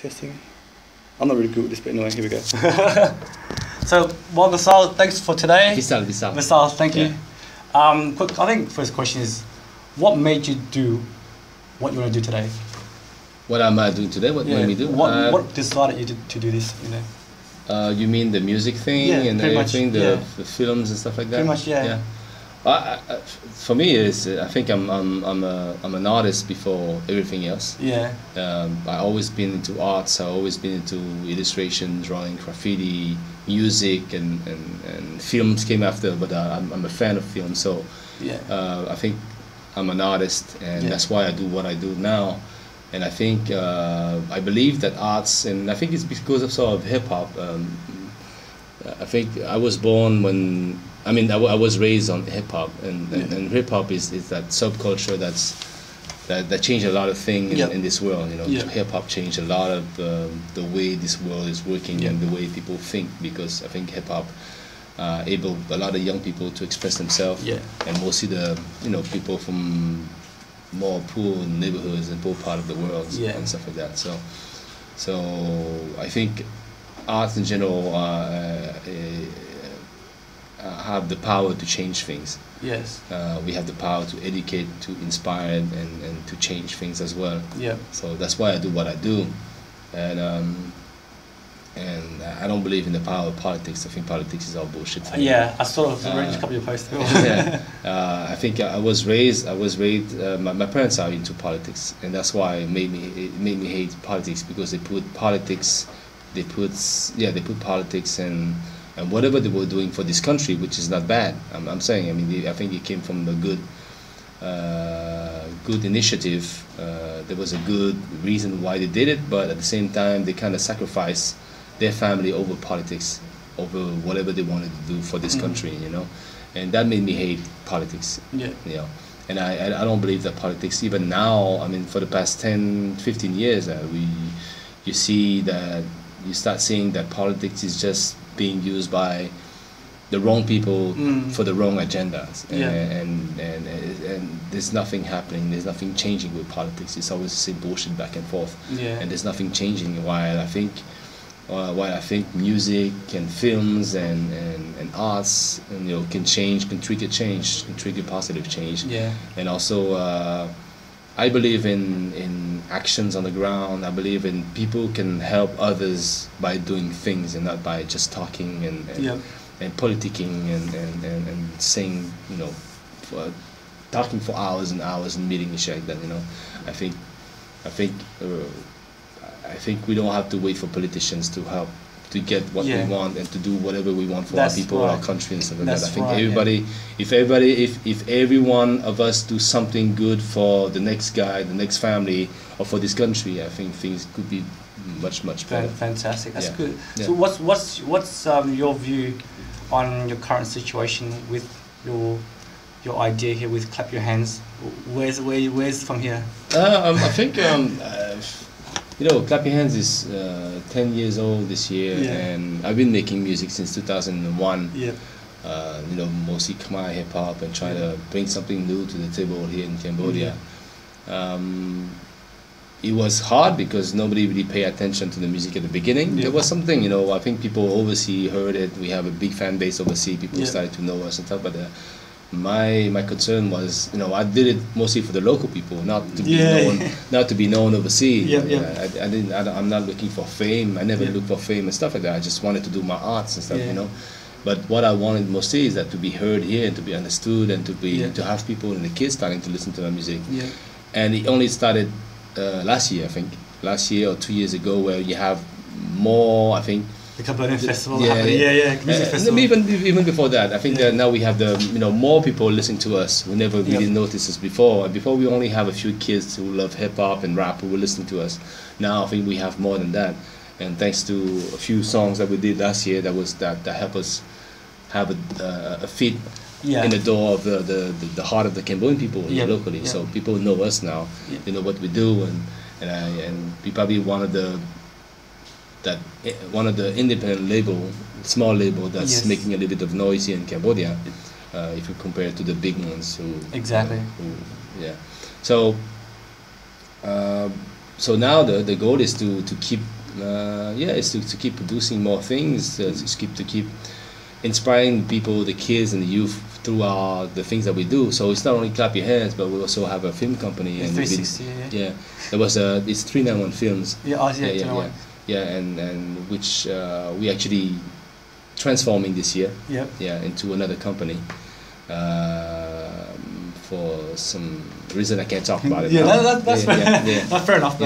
Testing. I'm not really good with this, but anyway, here we go. So, well, Visal, thanks for today. Visal. Visal, thank you. Quick, I think first question is, what made you do what you want to do today? What am I doing today? What made me do? What decided you to do this? You mean the music thing and everything, the films and stuff like that? Pretty much, yeah. For me, I think I'm an artist before everything else. Yeah. I always been into arts. I always been into illustration, drawing, graffiti, music, and films came after. But I'm a fan of film, so I think I'm an artist, and that's why I do what I do now. And I think I believe that arts, and I think it's because of sort of hip hop. I think I was born when. I mean, I was raised on hip hop, and hip hop is that subculture that changed a lot of things in this world. You know, hip hop changed a lot of the way this world is working and the way people think, because I think hip hop able a lot of young people to express themselves, and mostly the people from more poor neighborhoods and poor part of the world and stuff like that. So I think arts in general have the power to change things. Yes. We have the power to educate, to inspire, and to change things as well. Yeah. So that's why I do what I do, and I don't believe in the power of politics. I think politics is all bullshit. Yeah, I saw a couple of your posts. I think I was raised. My parents are into politics, and that's why it made me hate politics, because they put politics and whatever they were doing for this country, which is not bad. I'm saying. I mean, I think it came from a good initiative. There was a good reason why they did it, but at the same time, they kind of sacrificed their family over politics, over whatever they wanted to do for this country, and that made me hate politics. And I don't believe that politics, even now, I mean, for the past 10, 15 years, you start seeing that politics is just being used by the wrong people for the wrong agendas, and there's nothing happening, there's nothing changing with politics. It's always the same bullshit back and forth, and there's nothing changing. While I think music and films and arts can trigger positive change, and also I believe in actions on the ground. I believe in people can help others by doing things and not by just talking and politicking and saying, talking for hours and hours and meeting and shit like that. I think we don't have to wait for politicians to help to get what we want and to do whatever we want for our people, our country, and stuff like that. I think if every one of us do something good for the next guy, the next family, or for this country, I think things could be much better. Fantastic. That's good. So what's your view on your current situation with your idea here with Clap Your Hands? Where's from here? I think. Clap Your Hands is 10 years old this year, and I've been making music since 2001. Mostly Khmer hip hop, and trying to bring something new to the table here in Cambodia. It was hard because nobody really paid attention to the music at the beginning. There was something, I think people overseas heard it. We have a big fan base overseas. People started to know us and stuff, but my concern was, I did it mostly for the local people, not to be known overseas. I'm not looking for fame. I never looked for fame and stuff like that. I just wanted to do my arts and stuff, But what I wanted mostly is that to be heard here and to be understood, and to have people and the kids starting to listen to my music. And it only started last year, I think, or 2 years ago, where you have more, I think. The Cambodian festival, music festival. Even before that, I think that now we have more people listening to us who never really noticed us before. Before we only have a few kids who love hip hop and rap who will listen to us. Now I think we have more than that, and thanks to a few songs that we did last year, that helped us have a feet in the door of the heart of the Cambodian people here locally. So people know us now. They know what we do, and we probably one of the independent small label that's making a little bit of noise here in Cambodia, if you compare it to the big ones who. Exactly. So so now the goal is to keep to keep producing more things, to keep inspiring people, the kids and the youth throughout the things that we do. So it's not only Clap Your Hands, but we also have a film company. And 360, there was it's 391 Films. And which we actually transforming this year. Into another company. For some reason I can't talk about it. That's fair enough.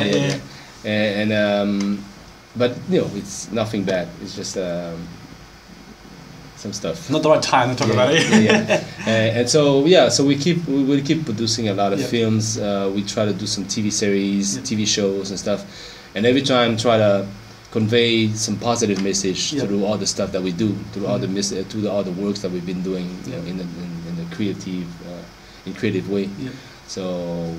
But you know, it's nothing bad. It's just some stuff. Not the right time to talk about it. And so we will keep producing a lot of films. We try to do some TV series, TV shows and stuff, and every time try to convey some positive message through all the stuff that we do, through all the works that we've been doing, you know, in the creative way. So,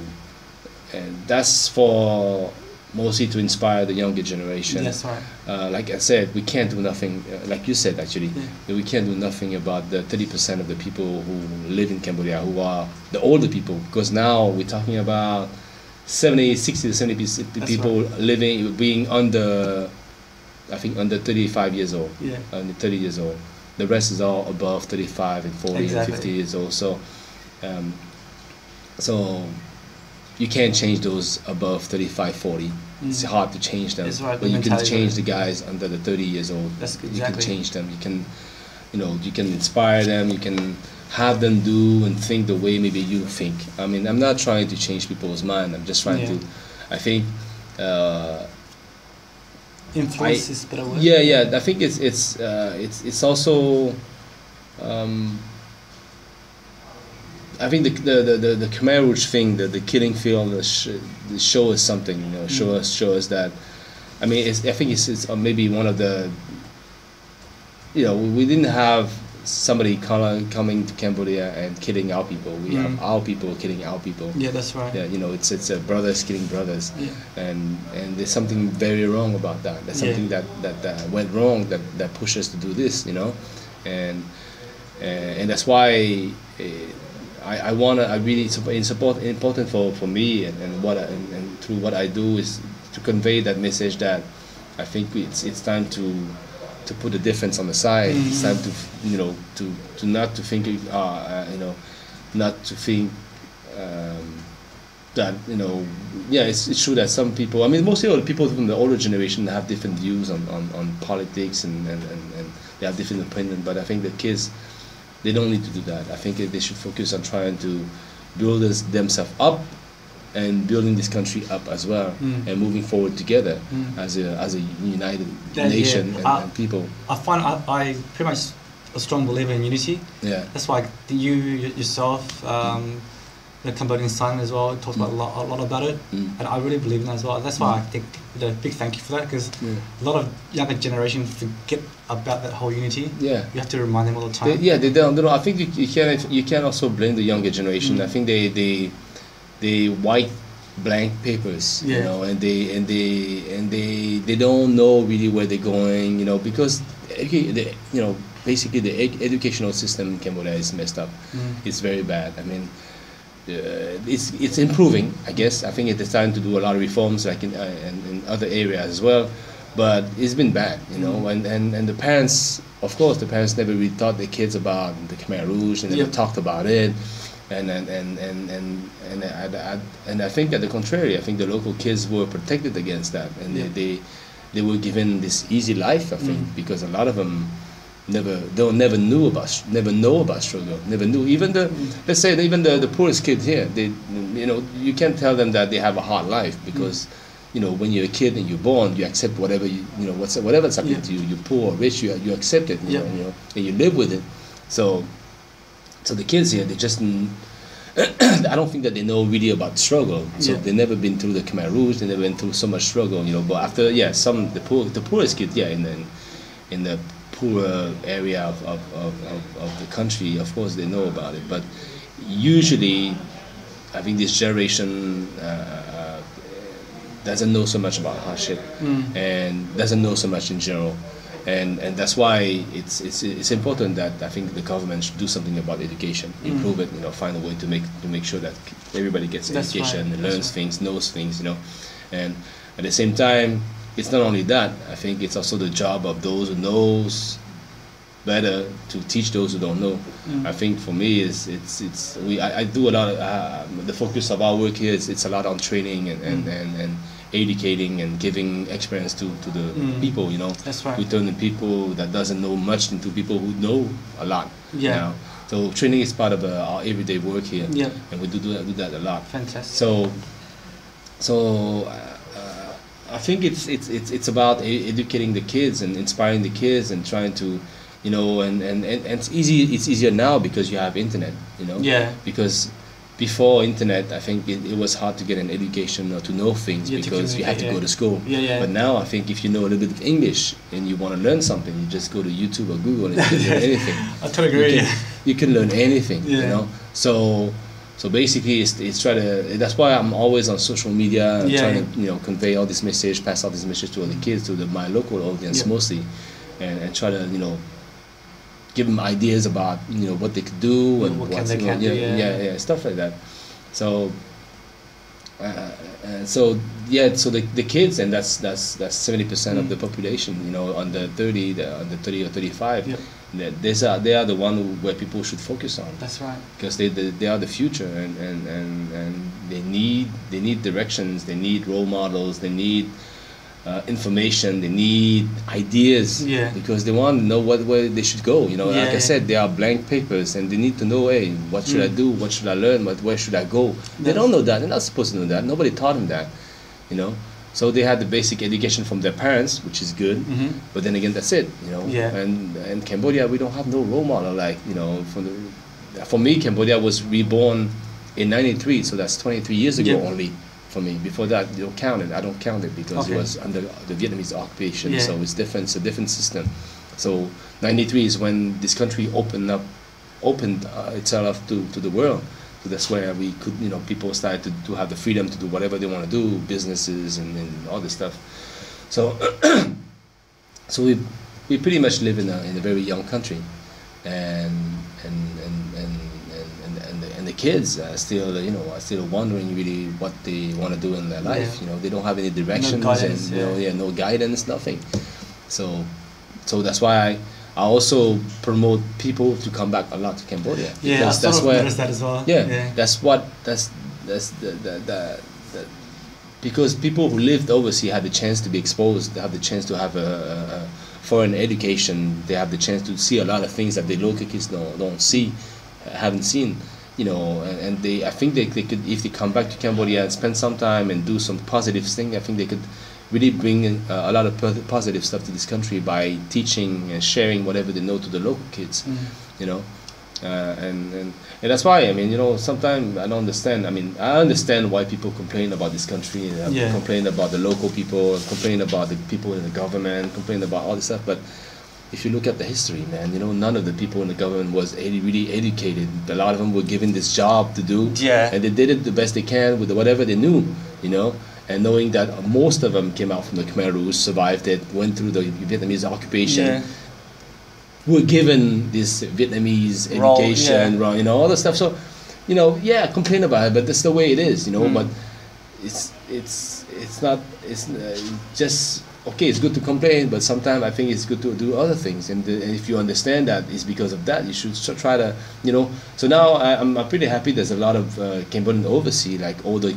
and that's for mostly to inspire the younger generation. That's right. Like I said, we can't do nothing, like you said actually, we can't do nothing about the 30% of the people who live in Cambodia, who are the older people, because now we're talking about 60 to 70% people being under, I think under 35 years old, under 30 years old. The rest is all above 35 and 40 and 50 years old. So, so you can't change those above 35, 40. It's hard to change them. But you can change the guys under the 30 years old. You can change them. You can, you know, you can inspire them. You can have them do and think the way maybe you think. I mean, I'm not trying to change people's mind. I'm just trying to, I think. Influence is a better word. I think it's also. I think the Khmer Rouge thing, the killing field, the show us something, you know, show us that. I mean, I think it's maybe one of the. You know, we didn't have somebody coming to Cambodia and killing our people. We have our people killing our people. Yeah, that's right. Yeah, you know, it's brothers killing brothers, and there's something very wrong about that. There's something that went wrong that pushed us to do this, you know, and that's why. I really it's important for me and through what I do is to convey that message that I think it's time to put the difference on the side. It's time to to not to think not to think that it's true that some people, I mean mostly all the people from the older generation have different views on politics and they have different opinions, but I think the kids, they don't need to do that. I think they should focus on trying to build themselves up and building this country up as well, and moving forward together as a united nation and people. I find I pretty much a strong believer in unity. Yeah, that's why you yourself, the Cambodian Sun as well, talks about a lot about it, and I really believe in that as well. That's why I think a big thank you for that, because a lot of younger generation forget about that whole unity. Yeah, you have to remind them all the time. They don't. I think you can also blame the younger generation. I think they white blank papers, you know, and they don't know really where they're going, you know, because basically the educational system in Cambodia is messed up. It's very bad. I mean. It's improving, I guess. I think it's time to do a lot of reforms, like in other areas as well. But it's been bad, you know. And the parents, of course, never really taught their kids about the Khmer Rouge, and never talked about it. And I think at the contrary, I think the local kids were protected against that, and they were given this easy life. I think because a lot of them never know about struggle. Never knew. Even let's say even the poorest kids here, you can't tell them that they have a hard life, because when you're a kid and you're born, you accept whatever whatever's happening to you. You're poor or rich, you accept it. You know, and you live with it. So the kids here, they just I don't think that they know really about struggle. So they've never been through the Khmer Rouge. They never been through so much struggle. But after the poorest kids, in the poorer area of the country, of course they know about it, but usually I think this generation doesn't know so much about hardship and doesn't know so much in general, and that's why it's important that I think the government should do something about education, improve it, find a way to make sure that everybody gets education and learns things, knows things, And at the same time, it's not only that. I think it's also the job of those who knows better to teach those who don't know. I think for me I do a lot of the focus of our work here is it's a lot on training and educating and giving experience to the people, you know. That's right. We turn the people that doesn't know much into people who know a lot. Yeah. You know? So training is part of our everyday work here. Yeah. And we do that a lot. Fantastic. So I think it's about educating the kids and inspiring the kids and trying to, you know, and it's easier now because you have internet, you know. Yeah. Because before internet, I think it was hard to get an education or to know things because you had to go to school. Yeah. But now I think if you know a little bit of English and you want to learn something, you just go to YouTube or Google and you can learn anything. I totally agree. You can learn anything, you know. So basically, it's try to. That's why I'm always on social media, and trying to, you know, convey all this message, pass out this message to all the kids, to my local audience mostly, and try to, you know, give them ideas about, you know, what they could do and what they can do, stuff like that. So so the kids, and that's 70% of the population, you know, under 30 or 35. Yep. They are the one where people should focus on. That's right. Because they are the future, and they need directions, they need role models, they need information, they need ideas, because they want to know where they should go, you know. Like I said, they are blank papers and they need to know, hey, what should I do, what should I learn, where should I go. They don't know that, they're not supposed to know that, nobody taught them that, you know. So they had the basic education from their parents, which is good, but then again, that's it, you know. And in Cambodia, we don't have no role model, like, you know, for me, Cambodia was reborn in '93, so that's 23 years ago only. For me, before that, you don't count it. I don't count it because it was under the Vietnamese occupation, so it's different. It's a different system. So '93 is when this country opened itself to the world. So that's where we could, you know, people started to have the freedom to do whatever they want to do, businesses and all this stuff. So so we pretty much live in a very young country, and the kids are still, you know, wondering really what they want to do in their life. You know, they don't have any directions, no guidance, and no guidance, nothing. So that's why I also promote people to come back a lot to Cambodia. Yeah, that's where noticed that as well. That's the because people who lived overseas had the chance to be exposed. They have the chance to have a foreign education. They have the chance to see a lot of things that the local kids don't see, haven't seen. You know, and I think they could, if they come back to Cambodia and spend some time and do some positive thing, I think they could really bring in a lot of positive stuff to this country by teaching and sharing whatever they know to the local kids. You know, and that's why, I mean, you know, sometimes I don't understand. I mean, I understand why people complain about this country, complain about the local people, complain about the people in the government, complain about all this stuff, but if you look at the history, man, you know, none of the people in the government was really educated. A lot of them were given this job to do, and they did it the best they can with whatever they knew, you know, and knowing that most of them came out from the Khmer Rouge, survived it, went through the Vietnamese occupation, were given this Vietnamese education, you know, all the stuff. So, you know, complain about it, but that's the way it is, you know. But it's just. Okay, it's good to complain, but sometimes I think it's good to do other things. And if you understand that it's because of that, you should try to, you know. So now I'm pretty happy. There's a lot of Cambodian overseas, like all the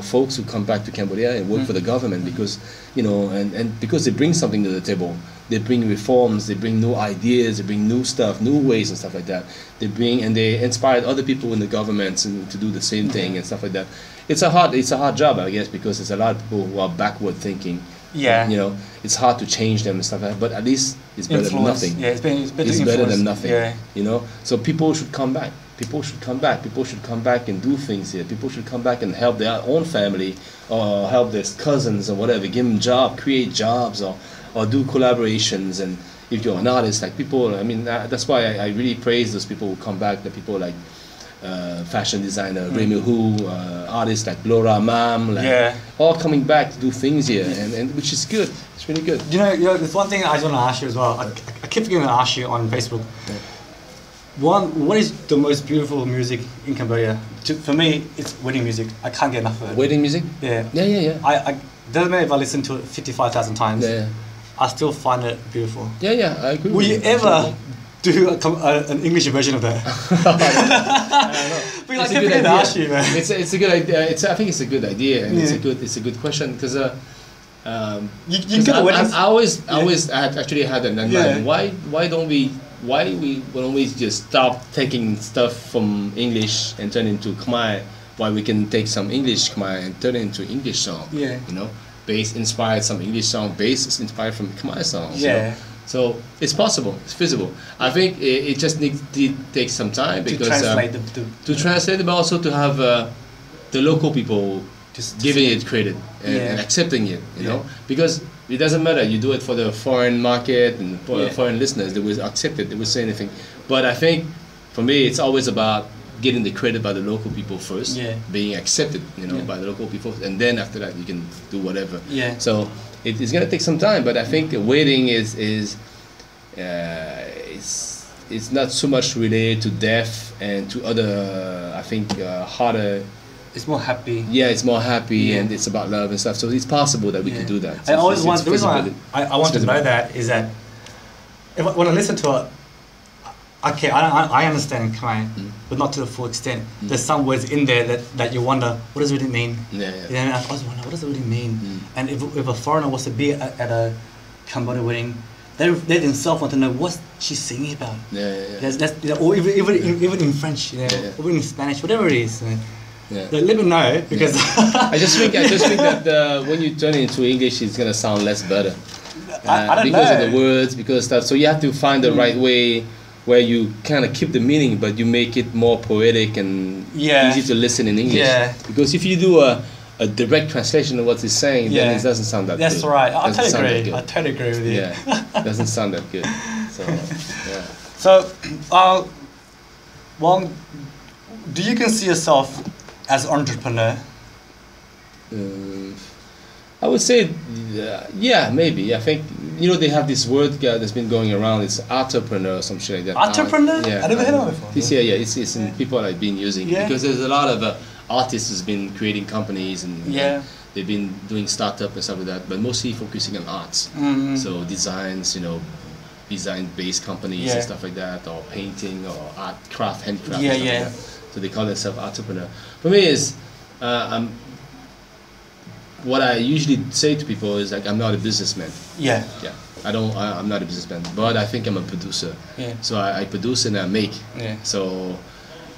folks who come back to Cambodia and work for the government, because, you know, and because they bring something to the table. They bring reforms, they bring new ideas, they bring new stuff, new ways and stuff like that. They inspired other people in the governments to do the same thing and stuff like that. It's a hard job, I guess, because there's a lot of people who are backward thinking. You know, it's hard to change them and stuff like that, but at least it's better than nothing. It's better than nothing. You know, so people should come back. People should come back. People should come back and do things here. People should come back and help their own family or help their cousins or whatever. Give them jobs, create jobs, or do collaborations. And if you're an artist, like people, I mean, that's why I really praise those people who come back. The people like fashion designer Remy Hu, artists like Laura Mam, all coming back to do things here, and which is good. It's really good. You know, there's one thing I just want to ask you as well. I keep forgetting to ask you on Facebook. What is the most beautiful music in Cambodia? For me, it's wedding music. I can't get enough of it. Wedding music? Yeah. Yeah. I doesn't matter if I listen to it 55,000 times. Yeah. I still find it beautiful. Yeah, I agree. Will you ever do an English version of that? I don't know. But like, it's a good idea. You, man. It's a good idea. I think it's a good idea, and it's a good question because you get I always actually had an idea. Why don't we just stop taking stuff from English and turn it into Khmer? Why we can take some English Khmer and turn it into English song? Yeah. You know, bass inspired some English song, bass is inspired from Khmer songs. Yeah. You know? So it's possible, it's feasible. I think it just needs to take some time because to translate it, but also to have the local people just giving it credit and accepting it. You know, because it doesn't matter. You do it for the foreign market and for foreign listeners, they will accept it. They will say anything. But I think for me, it's always about getting the credit by the local people first, being accepted, you know, by the local people, and then after that you can do whatever. Yeah. So it's gonna take some time, but I think waiting is it's not so much related to death and to other I think harder. It's more happy. Yeah, it's more happy and it's about love and stuff. So it's possible that we can do that. I always want. The reason why I want to know that is that when I listen to it. Okay, I understand Khmer, but not to the full extent. There's some words in there that you wonder, what does it really mean? And I always wonder, what does it really mean? And if a foreigner was to be at a Cambodian wedding, they themselves want to know what she's singing about. Or even in French, or even in Spanish, whatever it is. Let me know because I just think that when you turn it into English, it's gonna sound less better. I don't because know. of the words, because stuff. So you have to find the right way where you kind of keep the meaning, but you make it more poetic and easy to listen in English. Because if you do a direct translation of what he's saying, then it doesn't sound that good. That's right. I totally agree with you. Yeah, it doesn't sound that good. So, yeah. So, well, do you consider yourself as an entrepreneur? I would say, yeah, maybe. I think, you know, they have this word that's been going around. It's entrepreneur or some shit like that. Entrepreneur? Yeah. I never heard of it before. It's in people have been using it because there's a lot of artists who's been creating companies and they've been doing startup and stuff like that, but mostly focusing on arts. So designs, you know, design-based companies and stuff like that, or painting or art, craft, handcraft. And stuff like that. So they call themselves entrepreneur. For me, is what I usually say to people is like, I'm not a businessman. I'm not a businessman, but I think I'm a producer. So I produce and I make. So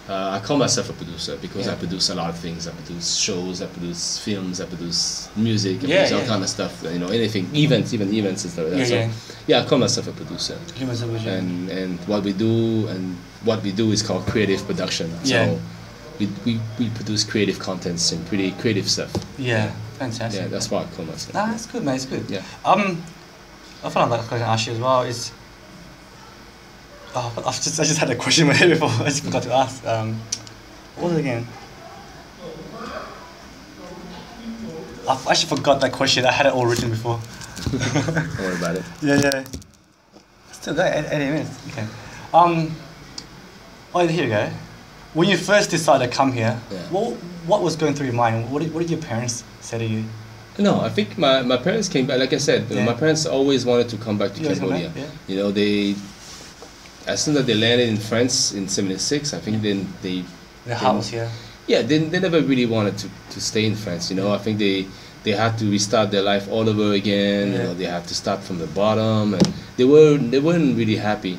I call myself a producer because I produce a lot of things. I produce shows, I produce films, I produce music, I produce all kind of stuff. You know, anything, events and stuff like that. I call myself a producer. And what we do is called creative production. So we produce creative contents and pretty creative stuff. Fantastic. Yeah, that's what I call myself. Nah, that's good, man. It's good. Yeah. I found out that I can ask you as well. Is I just had a question in my head before. I just forgot to ask. What was it again? I actually forgot that question. I had it all written before. Don't worry about it. Yeah. Still got 80 minutes. Okay. Oh, here we go. When you first decided to come here, what was going through your mind? What did your parents say to you? No, I think my parents came back. Like I said, my parents always wanted to come back to Cambodia. You know, as soon as they landed in France in '76, I think then they. The house here. Yeah, they never really wanted to stay in France. You know, I think they had to restart their life all over again. You know, they had to start from the bottom, and they weren't really happy.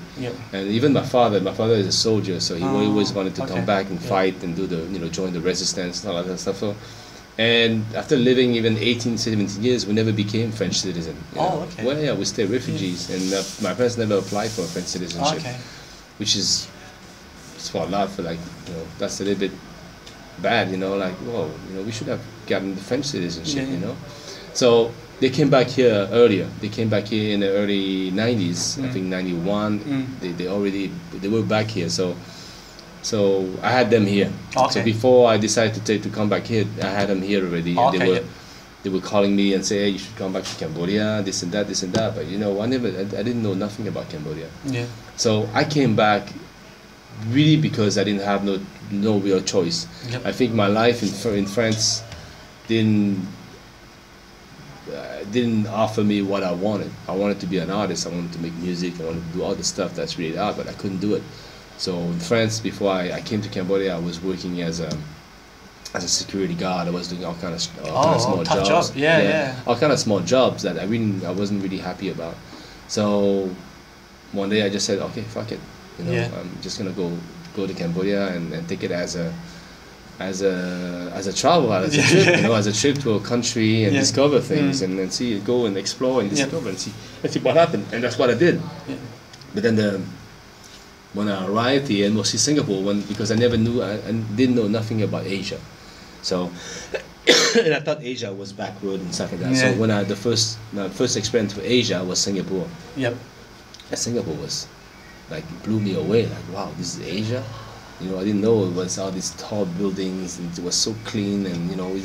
And even my father is a soldier, so he always wanted to come back and fight and do join the resistance and all that stuff. So, and after living even 18, 17 years, we never became French citizen. Well, yeah, we stayed refugees, and my parents never applied for French citizenship, which is for a lot for that's a little bit bad, like, whoa, we should have gotten the French citizenship, So they came back here earlier. They came back here in the early 90s, I think 91. They were back here, so I had them here. So before I decided to come back here, I had them here already. And they were calling me and say, hey, you should come back to Cambodia, this and that. But I didn't know nothing about Cambodia. So I came back really because I didn't have no real choice. Yep. I think my life in France didn't offer me what I wanted. I wanted to be an artist. I wanted to make music. I wanted to do all the stuff that's really art, but I couldn't do it. So in France, before I came to Cambodia, I was working as a security guard. I was doing all kind of small jobs. Job. Yeah. All kind of small jobs that I wasn't really happy about. So one day I just said, okay, fuck it. You know, I'm just gonna go to Cambodia and take it as a travel, as a trip, you know, as a trip to a country and discover things and see, go and explore and discover and see what happened. And that's what I did. Yeah. But then when I arrived here, and mostly Singapore, because I never knew, I didn't know nothing about Asia. So, and I thought Asia was backward and stuff like that. So when my first experience with Asia was Singapore. Yep. And Singapore was, like, blew me away. Like, wow, this is Asia? You know, I didn't know it was all these tall buildings and it was so clean, and, you know,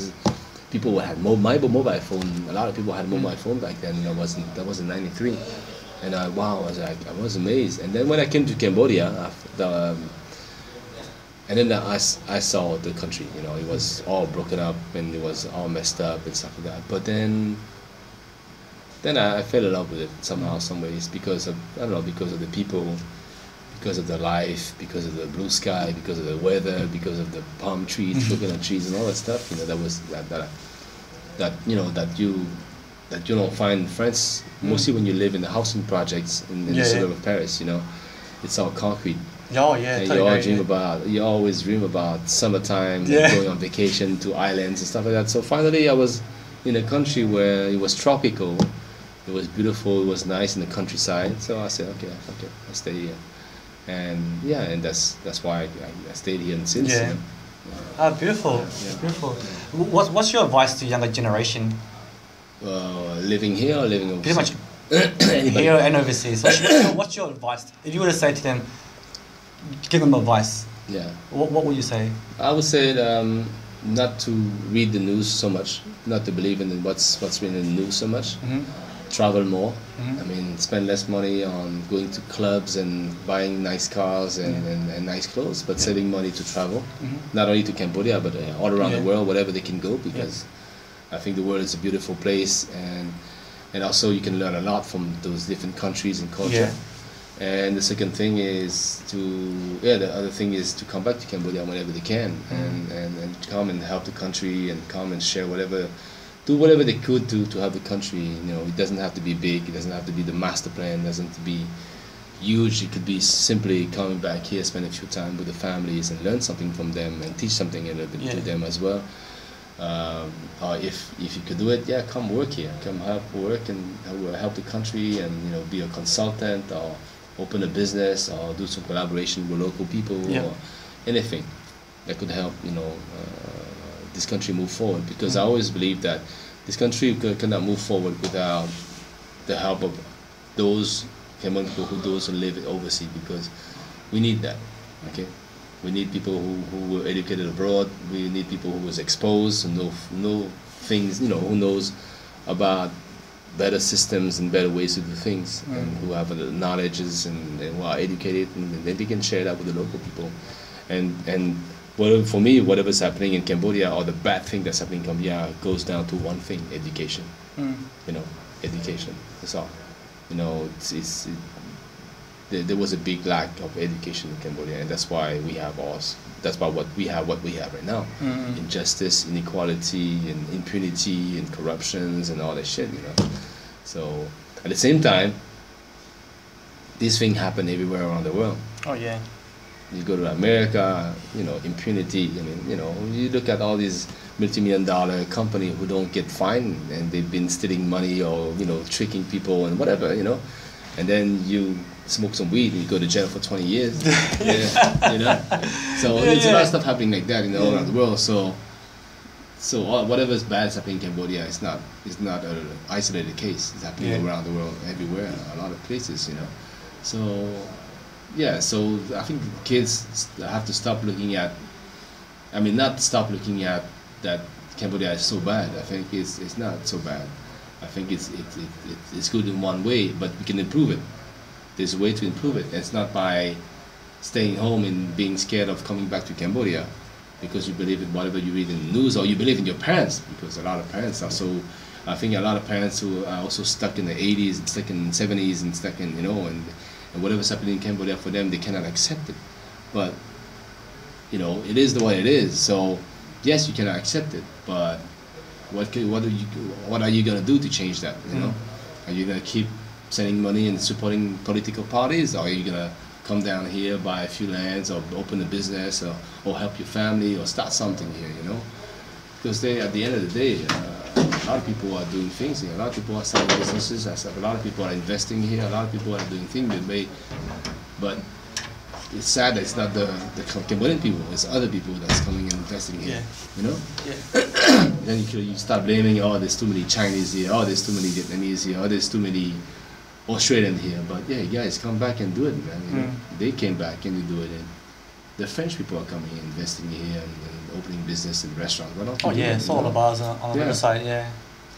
people had mobile phone. A lot of people had mobile phone back then. That was in '93. And I was amazed. And then when I came to Cambodia, and then I saw the country. You know, it was all broken up and it was all messed up and stuff like that. But then I fell in love with it somehow, some ways, because of the people, because of the life, because of the blue sky, because of the weather, because of the palm trees, coconut trees, and all that stuff. You know, that you don't find in France, mostly when you live in the housing projects in the suburb of Paris. You know, it's all concrete. Oh yeah, and totally you always dream about summertime, going on vacation to islands and stuff like that. So finally, I was in a country where it was tropical, it was beautiful, it was nice in the countryside. So I said, okay, I'll stay here. And that's why I stayed here since. Yeah. You know. Ah, beautiful, beautiful. What's your advice to younger generation? Living here or living overseas? Pretty much here and overseas. What's your advice? If you were to say to them, give them advice. Yeah. What would you say? I would say not to read the news so much, not to believe in what's written in the news so much. Travel more. I mean, spend less money on going to clubs and buying nice cars and nice clothes, but saving money to travel, not only to Cambodia, but all around the world, wherever they can go, because I think the world is a beautiful place, and also you can learn a lot from those different countries and culture. And the second thing is the other thing is to come back to Cambodia whenever they can, and come and help the country and come and share do whatever they could to help the country. You know, it doesn't have to be big, it doesn't have to be the master plan, it doesn't have to be huge. It could be simply coming back here, spend a few time with the families and learn something from them and teach something a little bit to them as well. Or if you could do it, come work here, come help work and help the country, and, you know, be a consultant or open a business or do some collaboration with local people or anything that could help, you know, this country move forward. Because I always believe that this country cannot move forward without the help of those Cambodian people who live overseas, because we need that. Okay, we need people who were educated abroad. We need people who was exposed and know things, you know, who knows about better systems and better ways to do things, and who have the knowledges and who are educated, and then they can share that with the local people. And for me, whatever's happening in Cambodia or the bad thing that's happening in Cambodia goes down to one thing: education. You know, education. That's all. You know, there was a big lack of education in Cambodia, and that's why we have what we have right now. Injustice, inequality, and impunity, and corruptions, and all that shit, you know. So at the same time, these things happen everywhere around the world. Oh yeah. You go to America, you know, impunity. I mean, you know, you look at all these multi-million-dollar companies who don't get fined, and they've been stealing money or, you know, tricking people and whatever, you know. And then you smoke some weed and you go to jail for 20 years. You know. So there's a lot of stuff happening like that, you know, all around the world. So whatever's bad is happening in Cambodia, it's not an isolated case. It's happening around the world, everywhere, a lot of places, you know. So so I think kids have to stop looking at, not stop looking at that Cambodia is so bad. I think it's not so bad. I think it's good in one way, but we can improve it. There's a way to improve it. It's not by staying home and being scared of coming back to Cambodia because you believe in whatever you read in the news, or you believe in your parents, because a lot of parents are so. I think a lot of parents who are also stuck in the 80s and stuck in the 70s and stuck in, and whatever's happening in Cambodia for them, they cannot accept it. But, it is the way it is. So, yes, you cannot accept it, but what are you going to do to change that, Are you going to keep sending money and supporting political parties, or are you going to come down here, buy a few lands, or open a business, or help your family, or start something here, Because at the end of the day, a lot of people are doing things here. A lot of people are starting businesses. A lot of people are investing here. A lot of people are doing things but it's sad that it's not the Cambodian people. It's other people that's coming and investing here. Yeah. Then you start blaming, there's too many Chinese here. There's too many Vietnamese here. There's too many Australians here. But yeah, guys, come back and do it, man. They came back and they do it. And the French people are coming and investing here and opening business and restaurants. Why not? It's all the bars on the other side, yeah.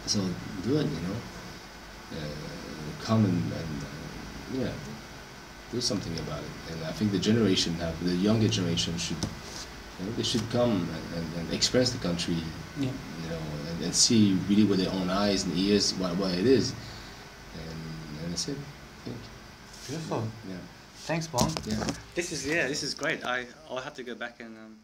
So do it, come and do something about it. And I think the younger generation should, they should come and experience the country, and see really with their own eyes and ears what it is. And that's it, I think. Beautiful. Yeah. Thanks, Bon. Yeah. This is great. I'll have to go back and